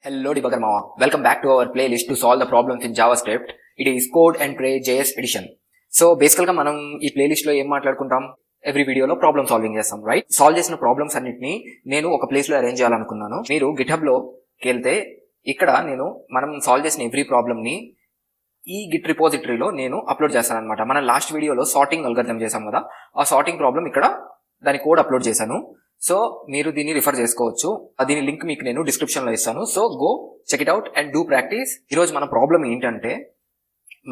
Hello debugger mama, welcome back to our playlist to solve the problems in JavaScript. It is Code and Pray JS edition. So basically మనం ఈ playlist లో ఏం మాట్లాడుకుంటాం, every వీడియోలో problem solving చేస్తాం, right? Solve చేసిన problems అన్నిటిని నేను ఒక ప్లేస్ లో అరేంజ్ చేయాలనుకున్నాను. మీరు గిట్హబ్ లోకి వెళ్తే ఇక్కడ మనం సాల్వ్ చేసిన ఎవ్రీ ప్రాబ్లమ్ ని ఈ గిట్ రిపోజిటరీలో నేను అప్లోడ్ చేస్తాను అనమాట. మనం లాస్ట్ వీడియోలో సార్టింగ్ అల్గోరిథం చేసాం కదా, ఆ సార్టింగ్ ప్రాబ్లమ్ ఇక్కడ దాని కోడ్ అప్లోడ్ చేశాను. సో మీరు దీన్ని రిఫర్ చేసుకోవచ్చు. దీని లింక్ మీకు నేను డిస్క్రిప్షన్ లో ఇస్తాను. So go check it out and do practice. ఈరోజు మన ప్రాబ్లం ఏంటంటే,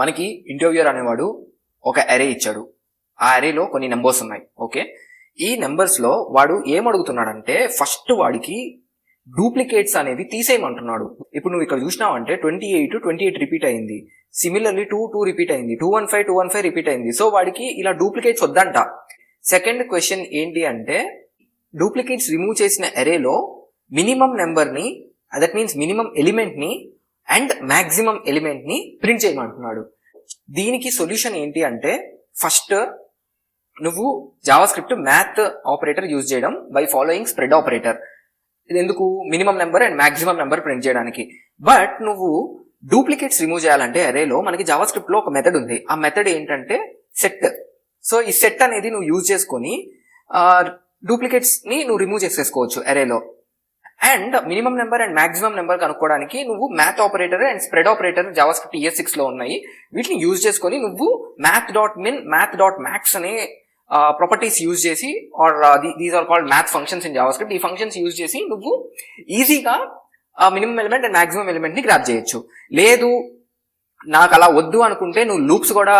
మనకి ఇంటర్వ్యూయర్ అనేవాడు ఒక అరే ఇచ్చాడు. ఆ అరేలో కొన్ని నెంబర్స్ ఉన్నాయి. ఓకే, ఈ నెంబర్స్ లో వాడు ఏం అడుగుతున్నాడంటే, ఫస్ట్ వాడికి డూప్లికేట్స్ అనేవి తీసేయమంటున్నాడు. ఇప్పుడు నువ్వు ఇక్కడ చూసినావంటే 28 రిపీట్ అయింది. సిమిలర్లీ 2 రిపీట్ అయింది. 215 రిపీట్ అయింది. సో వాడికి ఇలా డూప్లికేట్స్ వద్దంట. సెకండ్ క్వశ్చన్ ఏంటి అంటే, డూప్లికేట్స్ రిమూవ్ చేసిన అరేలో మినిమం నెంబర్ ని, దట్ మీన్స్ మినిమం ఎలిమెంట్ ని అండ్ మాక్సిమం ఎలిమెంట్ ని ప్రింట్ చేయమంటున్నాడు. దీనికి సొల్యూషన్ ఏంటి అంటే, ఫస్ట్ నువ్వు జావాస్క్రిప్ట్ మ్యాథ్ ఆపరేటర్ యూజ్ చేయడం బై ఫాలోయింగ్ స్ప్రెడ్ ఆపరేటర్. ఇది ఎందుకు? Minimum number and maximum number print చేయడానికి. బట్ నువ్వు డూప్లికేట్స్ రిమూవ్ చేయాలంటే అరేలో మనకి జావాస్క్రిప్ట్ లో ఒక మెథడ్ ఉంది. ఆ మెథడ్ ఏంటంటే సెట్. సో ఈ సెట్ అనేది నువ్వు యూజ్ చేసుకొని డూప్లికేట్స్ ని నువ్వు రిమూవ్ చేసేసుకోవచ్చు అరేలో. And minimum number and maximum number కనుక్కోవడానికి నువ్వు math operator and spread operator JavaScript ES6 లో ఉన్నాయి. వీటిని యూజ్ చేసుకొని నువ్వు math.min, math.max అనే ప్రాపర్టీస్ యూజ్ చేసి, or these are called math functions in JavaScript. ఈ ఫంక్షన్స్ యూజ్ చేసి నువ్వు ఈజీగా minimum element and maximum element ని గ్రాప్ చేయొచ్చు. లేదు నాకు అలా వద్దు అనుకుంటే నువ్వు లూప్స్ కూడా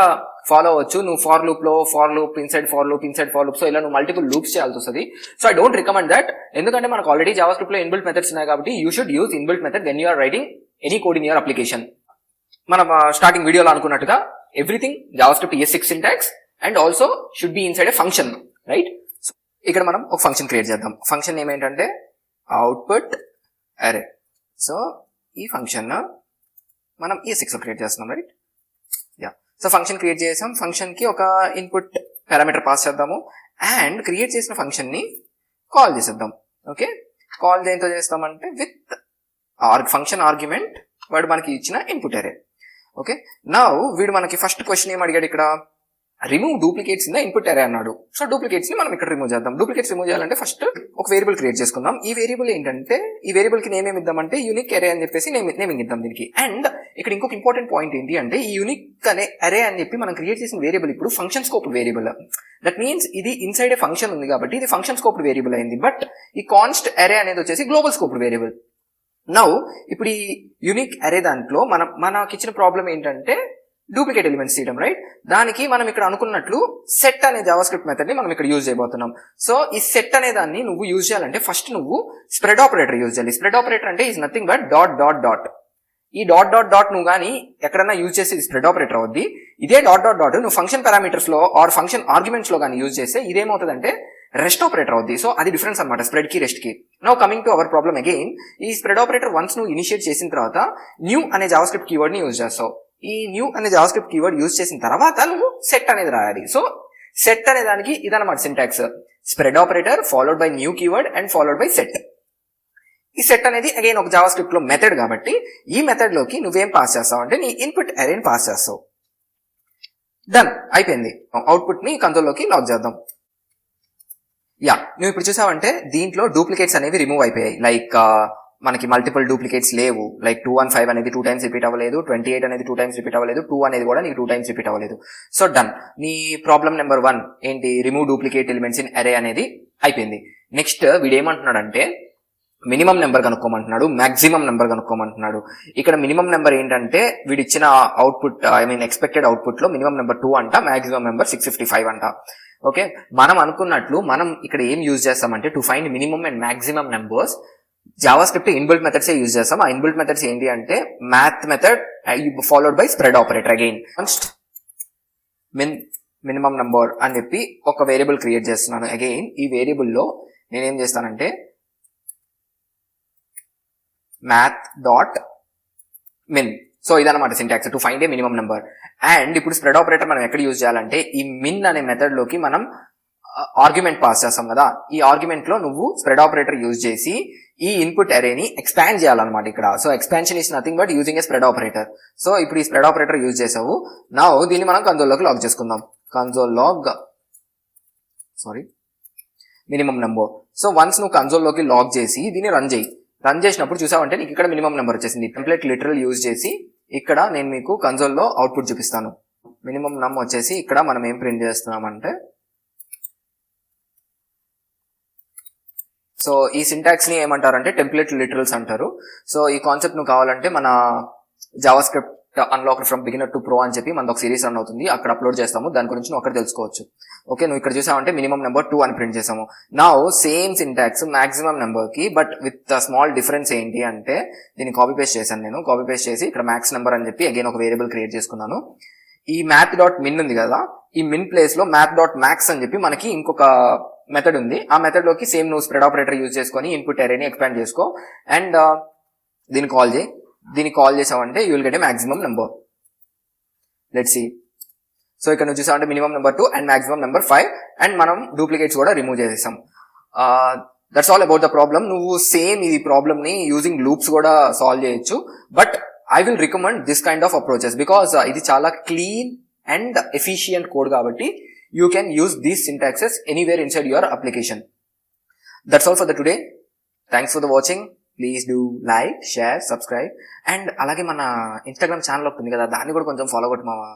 ఫాలో అవ్వచ్చు. నువ్వు ఫార్ లూప్ లో for loop, inside for loop, inside for loop, so ఇలా నువ్వు మల్టిపుల్ లూప్స్ చేయాల్సి వస్తుంది. So I don't recommend that. ఎందుకంటే మనకు ఆల్రెడీ జావాస్క్రిప్ట్ లో ఇన్బిల్ట్ మెథడ్స్ ఉన్నాయి కాబట్టి you should use inbuilt method when you are writing any code in your application. మనం స్టార్టింగ్ వీడియోలో అనుకున్నట్టుగా everything JavaScript ES6 syntax and also should be inside a function, right? So ఇక్కడ మనం ఒక function create చేద్దాం. Function name ఏంటంటే output అరే. So ఈ ఫంక్షన్ మనం ES6 లో క్రియేట్ చేస్తున్నాం, right? Yeah. So function create చేసాం. ఫంక్షన్ కి ఒక ఇన్పుట్ పారామీటర్ పాస్ చేద్దాము అండ్ క్రియేట్ చేసిన ఫంక్షన్ ని కాల్ చేసేద్దాం. ఓకే, కాల్ దేంతో చేస్తామంటే విత్ ఫంక్షన్ ఆర్గ్యుమెంట్ వాడు మనకి ఇచ్చిన ఇన్పుట్ అరే. ఓకే, నౌ వీడు మనకి ఫస్ట్ క్వశ్చన్ ఏం అడిగాడు, ఇక్కడ remove duplicates in the input అరే అన్నాడు. సో డూప్లికేట్స్ ని మనం ఇక్కడ రిమూవ్ చేద్దాం. డూప్లికేట్స్ రిమూవ్ చేయాలంటే ఫస్ట్ ఒక వేరియబుల్ క్రియేట్ చేసుకుందాం. ఈ వేరియబుల్ ఏంటంటే, ఈ వేరియబుల్ కి నేమ్ ఏమి ఇద్దామంటే యూనిక్ అరే అని చెప్పేసి నేమింగ్ ఇద్దాం దీనికి. అండ్ ఇక్కడ ఇంకొక ఇంపార్టెంట్ పాయింట్ ఏంటి అంటే, ఈ యూనిక్ అనే అరే అని చెప్పి మనం క్రియేట్ చేసిన వేరియబుల్ ఇప్పుడు function scoped variable. That means ఇది ఇన్సైడ్ ఏ ఫంక్షన్ ఉంది కాబట్టి ఇది ఫంక్షన్ స్కోప్డ్ వేరియబుల్ అయింది. బట్ ఈ కాన్స్ట్ అరే అనేది వచ్చేసి గ్లోబల్ స్కోప్డ్ వేరియబుల్. నౌ ఇప్పుడు ఈ యూనిక్ అరే దాంట్లో మనకి ఇచ్చిన ప్రాబ్లం ఏంటంటే డూప్లికేట్ ఎలిమెంట్స్ తీయడం, రైట్? దానికి మనం ఇక్కడ అనుకున్నట్లు సెట్ అనే జావాస్క్రిప్ట్ మెథడ్ ని మనం ఇక్కడ యూజ్ చేయబోతున్నాం. సో ఈ సెట్ అనే దాన్ని నువ్వు యూజ్ చేయాలంటే ఫస్ట్ నువ్వు స్ప్రెడ్ ఆపరేటర్ యూజ్ చేయాలి. స్ప్రెడ్ ఆపరేటర్ అంటే is nothing but dot dot dot. ఈ డాట్ డాట్ డాట్ నువ్వు కానీ ఎక్కడన్నా యూజ్ చేసి స్ప్రెడ్ ఆపరేటర్ అవుద్ది. ఇదే డాట్ డాట్ డాట్ నువ్వు ఫంక్షన్ పారామీటర్స్ లో ఆర్ ఫంక్షన్ ఆర్గ్యుమెంట్స్ లో కానీ యూజ్ చేస్తే ఇదేమవుతుందంటే రెస్ట్ ఆపరేటర్ అవుద్ది. సో అది డిఫరెన్స్ అనమాట స్ప్రెడ్ కి రెస్ట్ కి. Now coming to our problem again, ఈ స్ప్రెడ్ ఆపరేటర్ వన్స్ నువ్వు ఇనిషియేట్ చేసిన తర్వాత న్యూ అనే జావాస్క్రిప్ట్ కీవర్డ్ ని యూజ్ చేస్తావు. ఈ న్యూ అనే జావాస్క్రిప్ట్ కీవర్డ్ యూజ్ చేసిన తర్వాత నువ్వు సెట్ అనేది రాయాలి. సో సెట్ అనే దానికి ఇదన్నమాట syntax, spread operator followed by new keyword and followed by set. ఈ సెట్ అనేది అగైన్ ఒక జావాస్క్రిప్ట్ లో మెథడ్ కాబట్టి ఈ మెథడ్ లోకి నువ్వేం పాస్ చేస్తావు అంటే నీ ఇన్పుట్ అరేని పాస్ చేస్తావు. డన్, అయిపోయింది. అవుట్పుట్ ని కన్సోల్ లోకి లాగ్ చేద్దాం. యా, నువ్వు ఇప్పుడు చూసావంటే దీంట్లో డూప్లికేట్స్ అనేవి రిమూవ్ అయిపోయాయి. లైక్ మనకి మల్టిపుల్ డూప్లికేట్స్ లేవు. లైక్ 215 అనేది 2 టైమ్స్ రిపీట్ అవ్వలేదు, 28 అనేది 2 టైమ్స్ రిపీట్ అవ్వలేదు, 2 అనేది కూడా నీకు 2 టైమ్స్ రిపీట్ అవ్వలేదు. సో డన్, నీ ప్రాబ్లం నెంబర్ 1 ఏంటి, రిమూవ్ డూప్లికేట్ ఎలిమెంట్స్ ఇన్ అరే అనేది అయిపోయింది. నెక్స్ట్ వీడు ఏమంటున్నాడంటే మినిమం నెంబర్ కనుక్కోమంటున్నాడు, మాక్సిమం నెంబర్ కనుక్కోమంటున్నాడు. ఇక్కడ మినిమం నెంబర్ ఏంటంటే వీడిచ్చిన output, I mean expected output లో మినిమం నెంబర్ 2 అంట, మాక్సిమం నెంబర్ 655 అంట. ఓకే, మనం అనుకున్నట్లు మనం ఇక్కడ ఏం యూజ్ చేస్తామంటే to find minimum and maximum numbers JavaScript inbuilt methods use చేస్తాం. ఆ ఇన్బిల్ట్ మెథడ్స్ ఏంటి అంటే math method followed by spread operator. Again first minimum number అని చెప్పి ఒక వేరియబుల్ క్రియేట్ చేస్తున్నాను. అగైన్ ఈ వేరియబుల్ లో నేనేం చేస్తానంటే మ్యాథ్ డాట్ మిన్. సో ఇదన్నమాట syntax to find a minimum number. And ఇప్పుడు స్ప్రెడ్ ఆపరేటర్ మనం ఎక్కడ యూజ్ చేయాలంటే ఈ మిన్ అనే మెథడ్ లోకి మనం ఆర్గ్యుమెంట్ పాస్ చేస్తాం కదా, ఈ ఆర్గ్యుమెంట్ లో నువ్వు స్ప్రెడ్ ఆపరేటర్ యూజ్ చేసి ఈ ఇన్పుట్ అరేని ఎక్స్పాండ్ చేయాలన్నమాట ఇక్కడ. So expansion is nothing but using a spread operator. So ఇప్పుడు ఈ స్ప్రెడ్ ఆపరేటర్ యూజ్ చేసావు. నా దీన్ని మనం కన్సోల్లోకి లాగ్ చేసుకుందాం. Console log minimum number. So once నువ్వు కన్సోల్లోకి లాగ్ చేసి దీన్ని రన్ చేసినప్పుడు చూసావంటే నీకు ఇక్కడ మినిమం నెంబర్ వచ్చేసింది. టెంప్లెట్ లిటరల్ యూజ్ చేసి ఇక్కడ నేను మీకు కన్సోల్లో అవుట్పుట్ చూపిస్తాను. మినిమం నమ్ వచ్చేసి ఇక్కడ మనం ఏం ప్రింట్ చేస్తున్నామంటే, సో ఈ సింటాక్స్ ని ఏమంటారంటే టెంప్లెట్ లిటరల్స్ అంటారు. సో ఈ కాన్సెప్ట్ నువ్వు కావాలంటే మన JavaScript unlocked from beginner to pro అని చెప్పి మనకు ఒక సిరీస్ రన్ అవుతుంది, అక్కడ అప్లోడ్ చేస్తాము. దాని గురించి నువ్వు అక్కడ తెలుసుకోవచ్చు. ఓకే, నువ్వు ఇక్కడ చూసావంటే మినిమం నెంబర్ 2 అని ప్రింట్ చేసాము. నా సేమ్ సింటాక్స్ మాక్సిమం నెంబర్ కి, బట్ విత్ స్మాల్ డిఫరెన్స్ ఏంటి అంటే దీన్ని కాపీ పేస్ట్ చేశాను నేను. కాపీ పేస్ట్ చేసి ఇక్కడ మ్యాక్స్ నెంబర్ అని చెప్పి అగైన్ ఒక వేరియబుల్ క్రియేట్ చేసుకున్నాను. ఈ మ్యాథ్ డాట్ మిన్ ఉంది కదా, ఈ మిన్ ప్లేస్ లో మ్యాథ్ డాట్ మ్యాక్స్ అని చెప్పి మనకి ఇంకొక మెథడ్ ఉంది. ఆ మెథడ్ లోకి సేమ్ నువ్వు స్ప్రెడ్ ఆపరేటర్ యూజ్ చేసుకొని ఇన్పుట్ అరేని ఎక్స్పాండ్ చేసుకో అండ్ దీన్ని కాల్ చేసావంటే you will get a maximum number. Let's see. So ఇక్కడ నువ్వు చూసావంటే minimum number 2 and maximum number 5 and మనం డూప్లికేట్స్ కూడా రిమూవ్ చేసేసాం. That's all about the problem. నువ్వు సేమ్ ఈ ప్రాబ్లమ్ ని యూజింగ్ లూప్స్ కూడా సాల్వ్ చేయొచ్చు, but I will recommend this kind of approaches because ఇది చాలా clean and efficient code కాబట్టి you can use these syntaxes anywhere inside your application. That's all for the today. Thanks for the watching. Please do like, share, subscribe and అలాగే మన Instagram channel ఉంటుంది కదా, దాన్ని కూడా కొంచెం ఫాలో కొట్టు మావా.